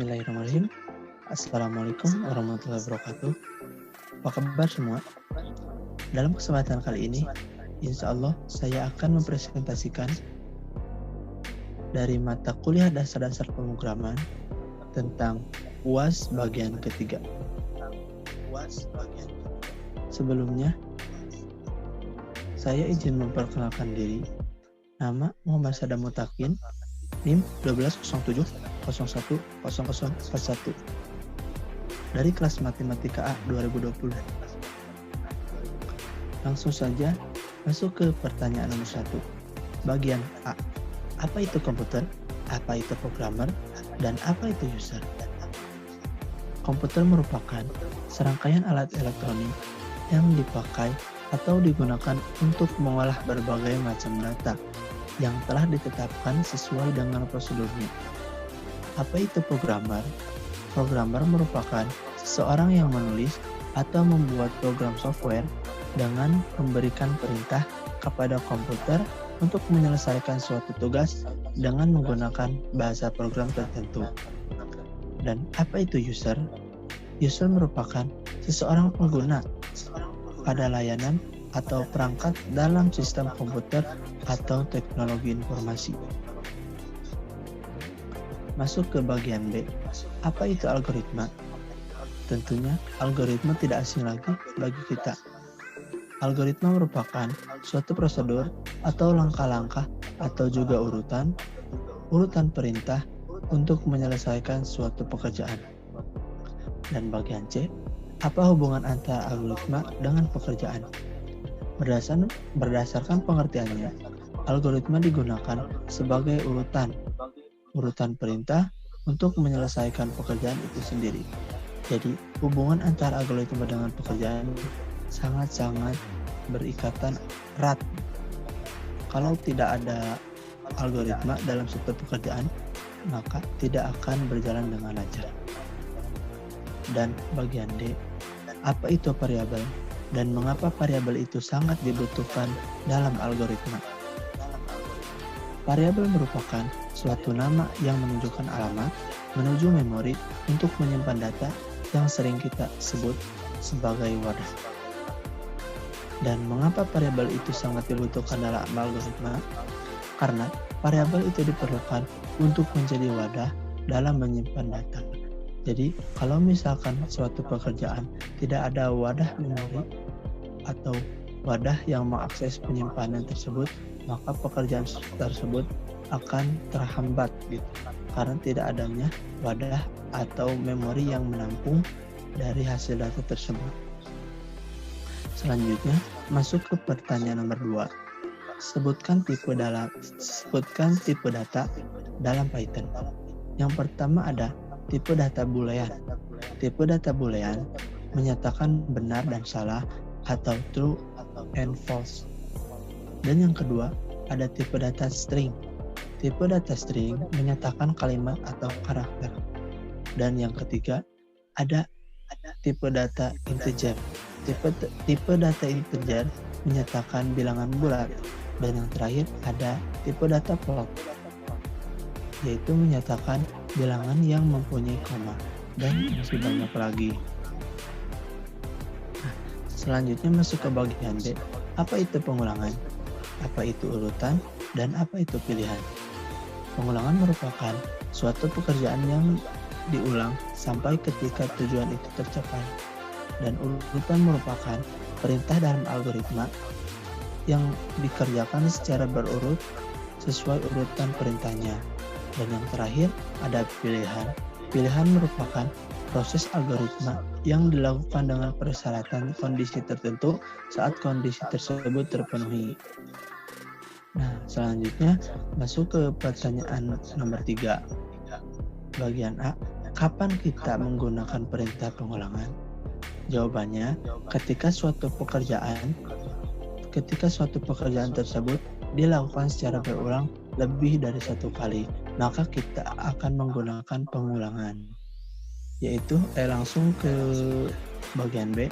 Bismillahirrahmanirrahim. Assalamualaikum warahmatullahi wabarakatuh. Apa kabar semua? Dalam kesempatan kali ini, insya Allah saya akan mempresentasikan dari mata kuliah dasar-dasar pemrograman tentang UAS bagian ketiga. Sebelumnya, saya izin memperkenalkan diri. Nama Muhammad Sadam Mutakin, NIM 1207010041 dari kelas Matematika A 2020. Langsung saja masuk ke pertanyaan nomor 1. Bagian A. Apa itu komputer? Apa itu programmer? Dan apa itu user? Komputer merupakan serangkaian alat elektronik yang dipakai atau digunakan untuk mengolah berbagai macam data yang telah ditetapkan sesuai dengan prosedurnya. Apa itu programmer? Programmer merupakan seseorang yang menulis atau membuat program software dengan memberikan perintah kepada komputer untuk menyelesaikan suatu tugas dengan menggunakan bahasa program tertentu. Dan apa itu user? User merupakan seseorang pengguna pada layanan atau perangkat dalam sistem komputer atau teknologi informasi. Masuk ke bagian B. Apa itu algoritma? Tentunya algoritma tidak asing lagi bagi kita. Algoritma merupakan suatu prosedur atau langkah-langkah atau juga urutan perintah untuk menyelesaikan suatu pekerjaan. Dan bagian C, apa hubungan antara algoritma dengan pekerjaan? Berdasarkan pengertiannya, algoritma digunakan sebagai urutan perintah untuk menyelesaikan pekerjaan itu sendiri. Jadi, hubungan antara algoritma dengan pekerjaan sangat-sangat berikatan erat. Kalau tidak ada algoritma dalam suatu pekerjaan, maka tidak akan berjalan dengan lancar. Dan bagian D, apa itu variabel? Dan mengapa variabel itu sangat dibutuhkan dalam algoritma? Variabel merupakan suatu nama yang menunjukkan alamat menuju memori untuk menyimpan data yang sering kita sebut sebagai wadah. Dan mengapa variabel itu sangat dibutuhkan dalam algoritma? Karena variabel itu diperlukan untuk menjadi wadah dalam menyimpan data. Jadi, kalau misalkan suatu pekerjaan tidak ada wadah memori atau wadah yang mengakses penyimpanan tersebut, maka pekerjaan tersebut akan terhambat gitu, karena tidak adanya wadah atau memori yang menampung dari hasil data tersebut. Selanjutnya, masuk ke pertanyaan nomor 2. Sebutkan tipe data dalam Python. Yang pertama ada tipe data boolean. Tipe data boolean menyatakan benar dan salah atau true and false. Dan yang kedua, ada tipe data string. Tipe data string menyatakan kalimat atau karakter. Dan yang ketiga, ada tipe data integer. Tipe data integer menyatakan bilangan bulat. Dan yang terakhir, ada tipe data float, yaitu menyatakan bilangan yang mempunyai koma, dan masih banyak lagi. Nah, selanjutnya masuk ke bagian D. Apa itu pengulangan? Apa itu urutan? Dan apa itu pilihan? Pengulangan merupakan suatu pekerjaan yang diulang sampai ketika tujuan itu tercapai. Dan urutan merupakan perintah dalam algoritma yang dikerjakan secara berurut sesuai urutan perintahnya. Dan yang terakhir ada pilihan. Pilihan merupakan proses algoritma yang dilakukan dengan persyaratan kondisi tertentu saat kondisi tersebut terpenuhi. Nah, selanjutnya masuk ke pertanyaan nomor 3. Bagian A, kapan kita menggunakan perintah pengulangan? Jawabannya, ketika suatu pekerjaan tersebut dilakukan secara berulang lebih dari satu kali, maka kita akan menggunakan pengulangan. Yaitu langsung ke bagian B.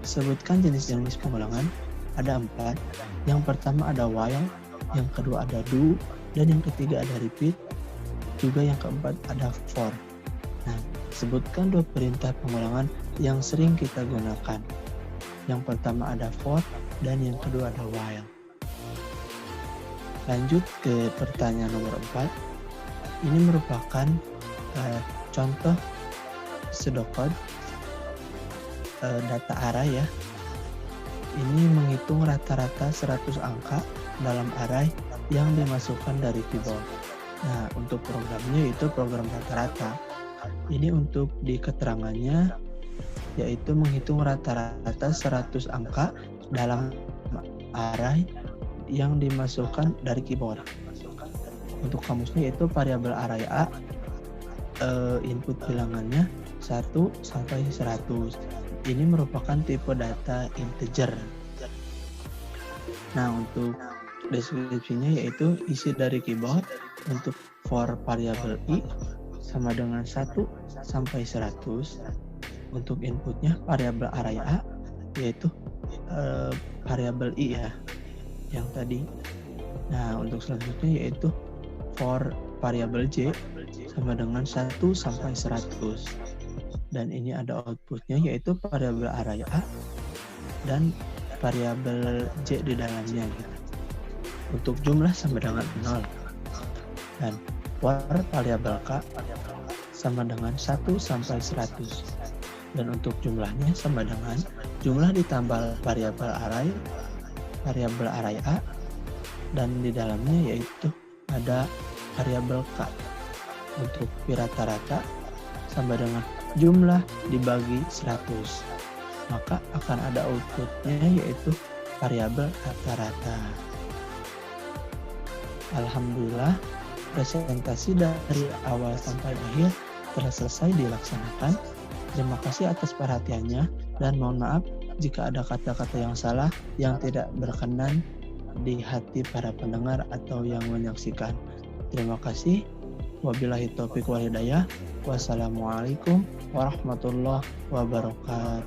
Sebutkan jenis-jenis pengulangan. Ada 4. Yang pertama ada while, yang kedua ada do, dan yang ketiga ada repeat. Juga yang keempat ada for. Nah, sebutkan 2 perintah pengulangan yang sering kita gunakan. Yang pertama ada for dan yang kedua ada while. Lanjut ke pertanyaan nomor 4. Ini merupakan contoh pseudocode data array ya. Ini menghitung rata-rata 100 angka dalam array yang dimasukkan dari keyboard. Nah, untuk programnya itu program rata-rata. Ini untuk di keterangannya yaitu menghitung rata-rata 100 angka dalam array yang dimasukkan dari keyboard. Untuk kamusnya yaitu variabel array A, input bilangannya 1 sampai 100. Ini merupakan tipe data integer. Nah, untuk deskripsinya yaitu isi dari keyboard untuk for variabel I sama dengan 1 sampai 100. Untuk inputnya variabel array A yaitu variabel I ya yang tadi. Nah, untuk selanjutnya yaitu for variabel J sama dengan 1 sampai 100. Dan ini ada outputnya yaitu variabel array A dan variabel J di dalamnya gitu. Untuk jumlah sama dengan 0. Dan for variabel K sama dengan 1 sampai 100. Dan untuk jumlahnya sama dengan jumlah ditambah variabel array A dan di dalamnya yaitu ada variabel K. Untuk pi rata-rata sama dengan jumlah dibagi 100. Maka akan ada outputnya yaitu variabel rata-rata. Alhamdulillah, presentasi dari awal sampai akhir telah selesai dilaksanakan. Terima kasih atas perhatiannya dan mohon maaf jika ada kata-kata yang salah yang tidak berkenan di hati para pendengar atau yang menyaksikan. Terima kasih. Wabillahi taufiq wal hidayah. Wassalamualaikum warahmatullahi wabarakatuh.